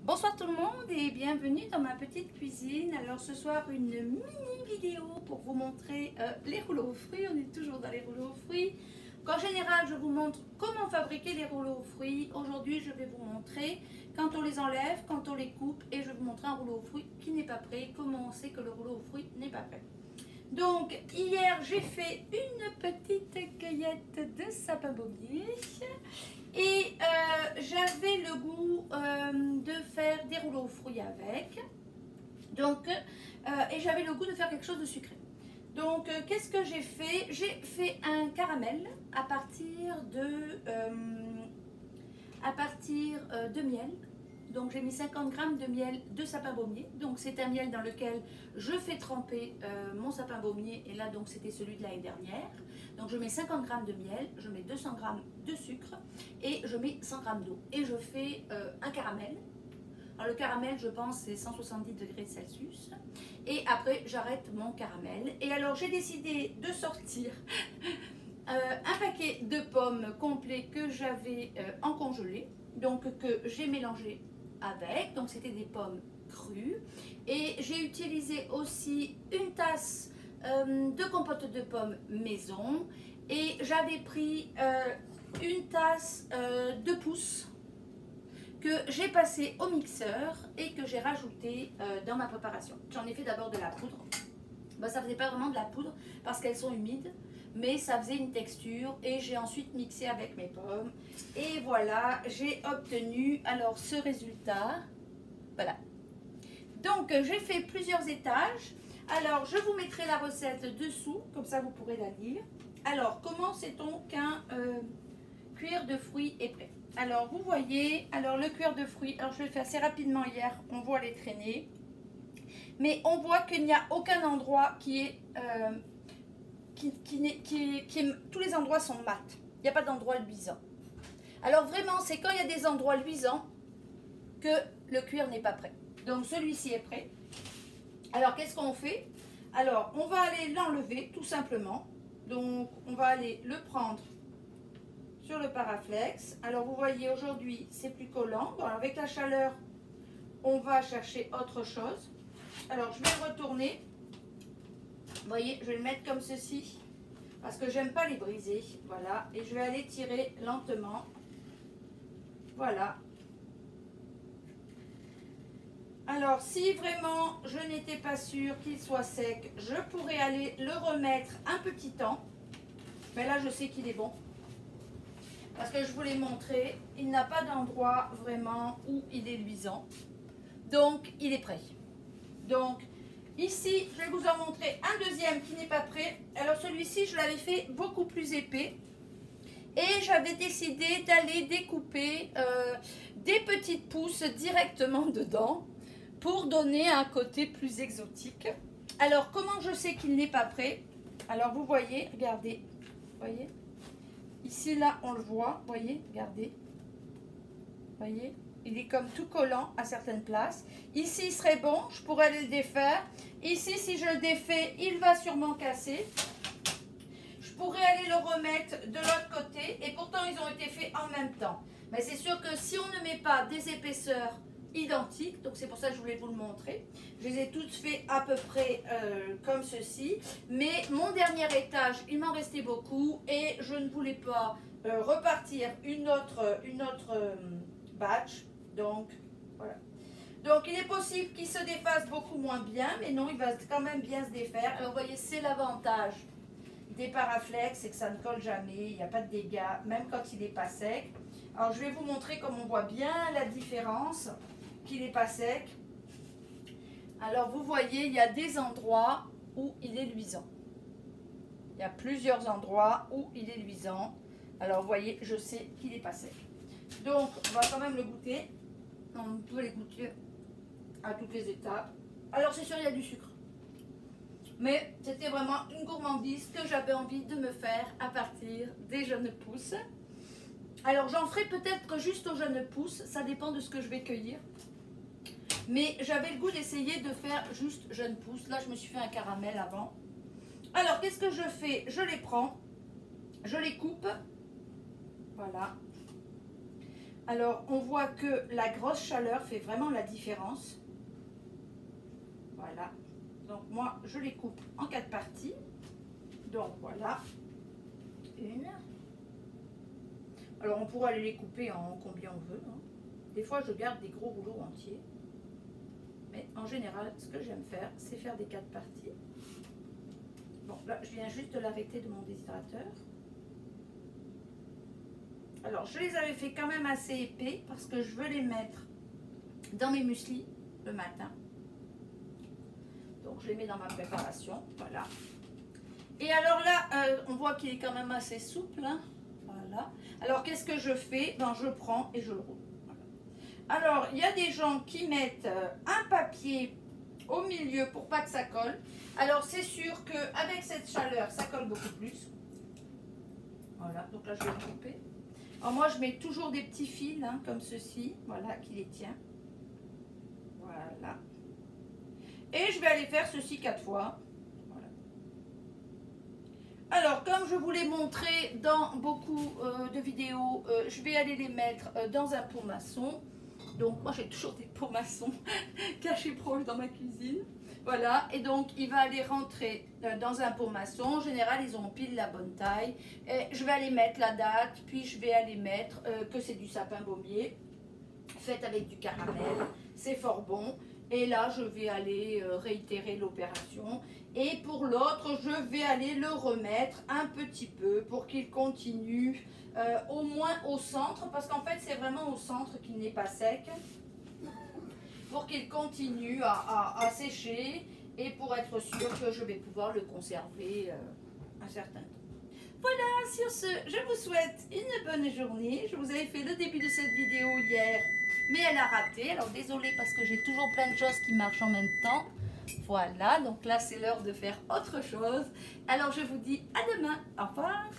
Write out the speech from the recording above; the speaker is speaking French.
Bonsoir tout le monde et bienvenue dans ma petite cuisine. Alors ce soir une mini vidéo pour vous montrer les rouleaux aux fruits. On est toujours dans les rouleaux aux fruits. En général je vous montre comment fabriquer les rouleaux aux fruits. Aujourd'hui je vais vous montrer quand on les enlève, quand on les coupe et je vais vous montrer un rouleau aux fruits qui n'est pas prêt. Comment on sait que le rouleau aux fruits n'est pas prêt. Donc hier j'ai fait une petite cueillette de sapin baumier et j'avais le goût de faire des rouleaux aux fruits avec. Donc et j'avais le goût de faire quelque chose de sucré. Donc qu'est-ce que j'ai fait? J'ai fait un caramel à partir de miel. Donc j'ai mis 50 g de miel de sapin baumier. Donc c'est un miel dans lequel je fais tremper mon sapin baumier. Et là donc c'était celui de l'année dernière. Donc je mets 50 g de miel, je mets 200 g de sucre et je mets 100 g d'eau. Et je fais un caramel. Alors le caramel je pense c'est 170 degrés Celsius. Et après j'arrête mon caramel. Et alors j'ai décidé de sortir un paquet de pommes complet que j'avais en congelé. Donc que j'ai mélangé avec, donc c'était des pommes crues et j'ai utilisé aussi une tasse de compote de pommes maison et j'avais pris une tasse de pousse que j'ai passé au mixeur et que j'ai rajouté dans ma préparation. J'en ai fait d'abord de la poudre. Ben, ça faisait pas vraiment de la poudre parce qu'elles sont humides, mais ça faisait une texture et j'ai ensuite mixé avec mes pommes et voilà, j'ai obtenu alors ce résultat. Voilà, donc j'ai fait plusieurs étages. Alors je vous mettrai la recette dessous, comme ça vous pourrez la lire. Alors comment sait-on qu'un cuir de fruits est prêt? Alors vous voyez, alors le cuir de fruits, alors je l'ai fait assez rapidement hier, on voit les traînées, mais on voit qu'il n'y a aucun endroit qui est tous les endroits sont mat. Il n'y a pas d'endroit luisant. Alors vraiment, c'est quand il y a des endroits luisants que le cuir n'est pas prêt. Donc celui-ci est prêt. Alors qu'est-ce qu'on fait? Alors on va aller l'enlever tout simplement. Donc on va aller le prendre sur le paraflex. Alors vous voyez aujourd'hui c'est plus collant. Bon, avec la chaleur, on va chercher autre chose. Alors je vais le retourner. Vous voyez, je vais le mettre comme ceci parce que j'aime pas les briser. Voilà, et je vais aller tirer lentement. Voilà. Alors, si vraiment je n'étais pas sûre qu'il soit sec, je pourrais aller le remettre un petit temps. Mais là, je sais qu'il est bon. Parce que je vous l'ai montré, il n'a pas d'endroit vraiment où il est luisant. Donc, il est prêt. Donc, ici, je vais vous en montrer un deuxième qui n'est pas prêt. Alors celui-ci, je l'avais fait beaucoup plus épais. Et j'avais décidé d'aller découper des petites pousses directement dedans pour donner un côté plus exotique. Alors, comment je sais qu'il n'est pas prêt? Alors, vous voyez, regardez. Vous voyez? Ici, là, on le voit. Vous voyez? Regardez. Vous voyez? Il est comme tout collant à certaines places. Ici, il serait bon, je pourrais aller le défaire. Ici, si je le défais, il va sûrement casser. Je pourrais aller le remettre de l'autre côté. Et pourtant, ils ont été faits en même temps. Mais c'est sûr que si on ne met pas des épaisseurs identiques, donc c'est pour ça que je voulais vous le montrer. Je les ai toutes fait à peu près comme ceci. Mais mon dernier étage, il m'en restait beaucoup. Et je ne voulais pas repartir une autre batch. Donc, voilà. Donc, il est possible qu'il se défasse beaucoup moins bien, mais non, il va quand même bien se défaire. Alors, vous voyez, c'est l'avantage des paraflex, c'est que ça ne colle jamais, il n'y a pas de dégâts, même quand il n'est pas sec. Alors, je vais vous montrer comme on voit bien la différence, qu'il n'est pas sec. Alors, vous voyez, il y a des endroits où il est luisant. Il y a plusieurs endroits où il est luisant. Alors, vous voyez, je sais qu'il n'est pas sec. Donc, on va quand même le goûter. On peut les goûter à toutes les étapes. Alors, c'est sûr, il y a du sucre. Mais c'était vraiment une gourmandise que j'avais envie de me faire à partir des jeunes pousses. Alors, j'en ferai peut-être juste aux jeunes pousses. Ça dépend de ce que je vais cueillir. Mais j'avais le goût d'essayer de faire juste jeunes pousses. Là, je me suis fait un caramel avant. Alors, qu'est-ce que je fais? Je les prends. Je les coupe. Voilà. Alors, on voit que la grosse chaleur fait vraiment la différence. Voilà. Donc, moi, je les coupe en 4 parties. Donc, voilà. Une. Alors, on pourra aller les couper en combien on veut. Hein. Des fois, je garde des gros rouleaux entiers. Mais en général, ce que j'aime faire, c'est faire des 4 parties. Bon, là, je viens juste de l'arrêter de mon déshydrateur. Alors, je les avais fait quand même assez épais parce que je veux les mettre dans mes mueslis le matin. Donc, je les mets dans ma préparation. Voilà. Et alors là, on voit qu'il est quand même assez souple. Hein. Voilà. Alors, qu'est-ce que je fais? Ben, je prends et je le roule. Voilà. Alors, il y a des gens qui mettent un papier au milieu pour pas que ça colle. Alors, c'est sûr qu'avec cette chaleur, ça colle beaucoup plus. Voilà. Donc là, je vais le couper. Alors moi, je mets toujours des petits fils, hein, comme ceci, voilà, qui les tient. Voilà. Et je vais aller faire ceci 4 fois. Voilà. Alors, comme je vous l'ai montré dans beaucoup de vidéos, je vais aller les mettre dans un pot maçon. Donc, moi, j'ai toujours des pots maçons cachés proches dans ma cuisine. Voilà, et donc il va aller rentrer dans un pot maçon. En général, ils ont pile la bonne taille. Et je vais aller mettre la date, puis je vais aller mettre que c'est du sapin baumier, fait avec du caramel. C'est fort bon. Et là, je vais aller réitérer l'opération. Et pour l'autre, je vais aller le remettre un petit peu pour qu'il continue au moins au centre. Parce qu'en fait, c'est vraiment au centre qu'il n'est pas sec. Pour qu'il continue à sécher et pour être sûr que je vais pouvoir le conserver un certain temps. Voilà, sur ce, je vous souhaite une bonne journée. Je vous avais fait le début de cette vidéo hier, mais elle a raté. Alors désolée parce que j'ai toujours plein de choses qui marchent en même temps. Voilà, donc là c'est l'heure de faire autre chose. Alors je vous dis à demain. Au revoir.